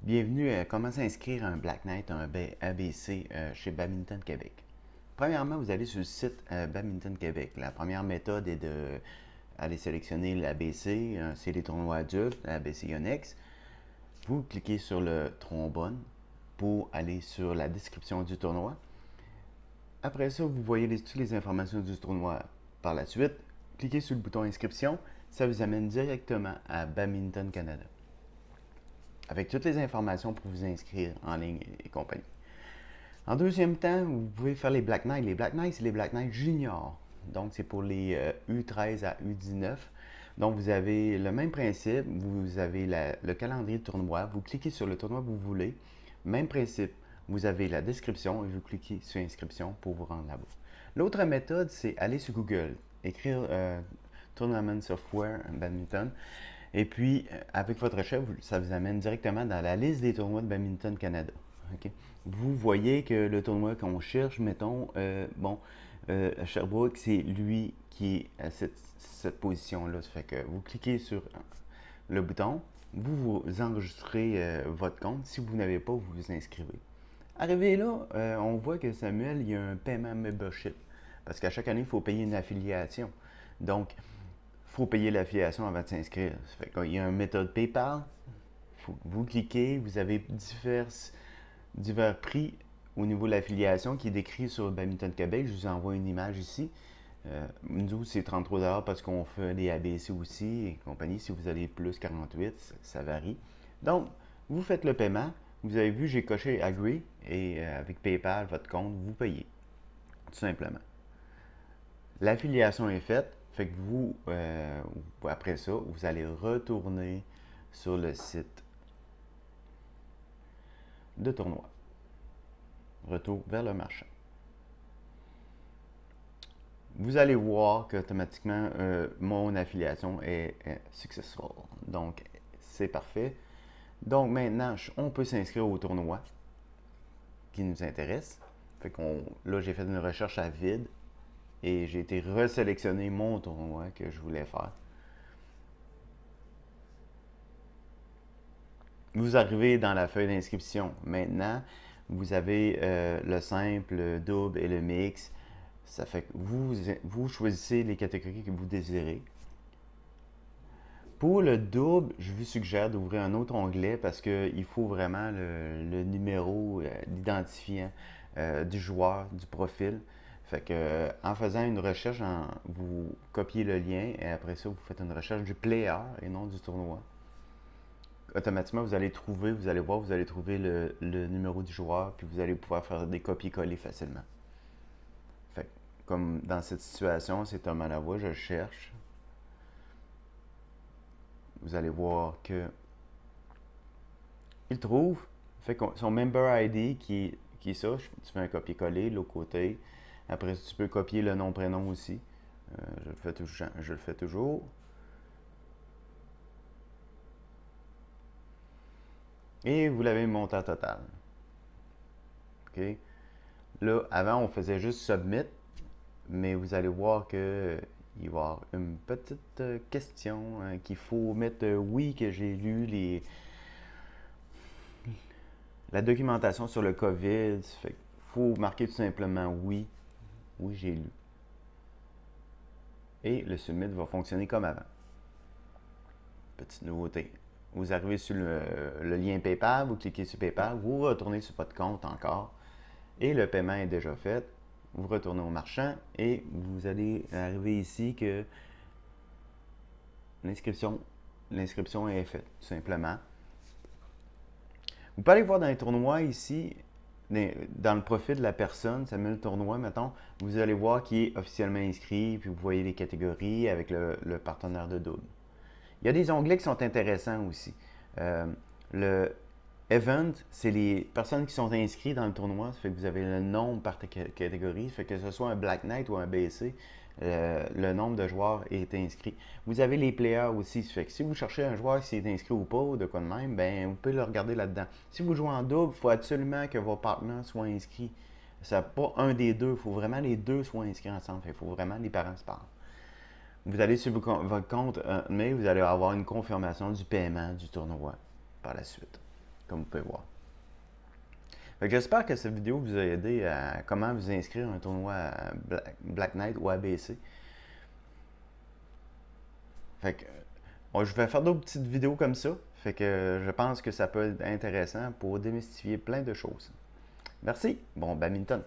Bienvenue à comment s'inscrire à un Black Knight, un ABC chez Badminton Québec. Premièrement, vous allez sur le site Badminton Québec. La première méthode est d'aller sélectionner l'ABC, c'est les tournois adultes, l'ABC Yonex. Vous cliquez sur le trombone pour aller sur la description du tournoi. Après ça, vous voyez toutes les informations du tournoi. Par la suite, cliquez sur le bouton inscription, ça vous amène directement à Badminton Canada, avec toutes les informations pour vous inscrire en ligne et compagnie. En deuxième temps, vous pouvez faire les Black Knights. Les Black Knights, c'est les Black Knights juniors. Donc, c'est pour les U13 à U19. Donc, vous avez le même principe. Vous avez le calendrier de tournoi. Vous cliquez sur le tournoi que vous voulez. Même principe. Vous avez la description et vous cliquez sur inscription pour vous rendre là-bas. L'autre méthode, c'est aller sur Google, écrire Tournament Software Badminton. Et puis, avec votre recherche, ça vous amène directement dans la liste des tournois de Badminton Canada. Okay? Vous voyez que le tournoi qu'on cherche, mettons, Sherbrooke, c'est lui qui est à cette position-là. Ça fait que vous cliquez sur le bouton, vous enregistrez votre compte. Si vous n'avez pas, vous vous inscrivez. Arrivé là, on voit que Samuel, il y a un paiement membership. Parce qu'à chaque année, il faut payer une affiliation. Donc, il faut payer l'affiliation avant de s'inscrire. Ça fait qu'il y a une méthode PayPal. Vous cliquez, vous avez divers prix au niveau de l'affiliation qui est décrit sur Badminton Québec. Je vous envoie une image ici. Nous, c'est 33$ parce qu'on fait des ABC aussi et compagnie. Si vous allez plus 48, ça varie. Donc, vous faites le paiement. Vous avez vu, j'ai coché Agree et avec PayPal, votre compte, vous payez. Tout simplement. L'affiliation est faite. Fait que vous, après ça, vous allez retourner sur le site de tournoi. Retour vers le marchand. Vous allez voir qu'automatiquement, mon affiliation est successful. Donc, c'est parfait. Donc, maintenant, on peut s'inscrire au tournoi qui nous intéresse. Fait là, j'ai fait une recherche à vide et j'ai été resélectionné mon tournoi que je voulais faire. Vous arrivez dans la feuille d'inscription. Maintenant, vous avez le simple, le double et le mix. Ça fait que vous choisissez les catégories que vous désirez. Pour le double, je vous suggère d'ouvrir un autre onglet parce qu'il faut vraiment le numéro, l'identifiant du joueur, du profil. Fait que en faisant une recherche, vous copiez le lien et après ça, vous faites une recherche du player et non du tournoi. Automatiquement, vous allez trouver, vous allez voir, vous allez trouver le numéro du joueur, puis vous allez pouvoir faire des copier-coller facilement. Fait que, comme dans cette situation, c'est un Malavoie, je cherche. Vous allez voir que il trouve. Fait que son member ID qui est ça, tu fais un copier-coller de l'autre côté. Après, tu peux copier le nom-prénom aussi. Je le fais toujours. Et vous l'avez monté à total. OK? Là, avant, on faisait juste submit, mais vous allez voir que il va y avoir une petite question qu'il faut mettre oui, que j'ai lu la documentation sur le COVID. Fait qu'il faut marquer tout simplement oui. Oui, j'ai lu. Et le submit va fonctionner comme avant. Petite nouveauté. Vous arrivez sur le lien PayPal, vous cliquez sur PayPal, vous retournez sur votre compte encore et le paiement est déjà fait. Vous retournez au marchand et vous allez arriver ici que l'inscription est faite, tout simplement. Vous pouvez aller voir dans les tournois ici, dans le profil de la personne, ça met le tournoi, mettons, vous allez voir qui est officiellement inscrit, puis vous voyez les catégories avec le partenaire de double. Il y a des onglets qui sont intéressants aussi. Le Event, c'est les personnes qui sont inscrites dans le tournoi. Ça fait que vous avez le nombre par catégorie. Ça fait que ce soit un Black Knight ou un BC, le nombre de joueurs est inscrit. Vous avez les players aussi. Ça fait que si vous cherchez un joueur qui est inscrit ou pas, ou de quoi de même, ben, vous pouvez le regarder là-dedans. Si vous jouez en double, il faut absolument que vos partenaires soient inscrits. Ça pas un des deux. Il faut vraiment les deux soient inscrits ensemble. Il faut vraiment que les parents se parlent. Vous allez sur votre compte mail, vous allez avoir une confirmation du paiement du tournoi par la suite. comme vous pouvez voir. J'espère que cette vidéo vous a aidé à comment vous inscrire à un tournoi à Black Knight ou ABC. Fait que, je vais faire d'autres petites vidéos comme ça. Fait que je pense que ça peut être intéressant pour démystifier plein de choses. Merci. Bon badminton.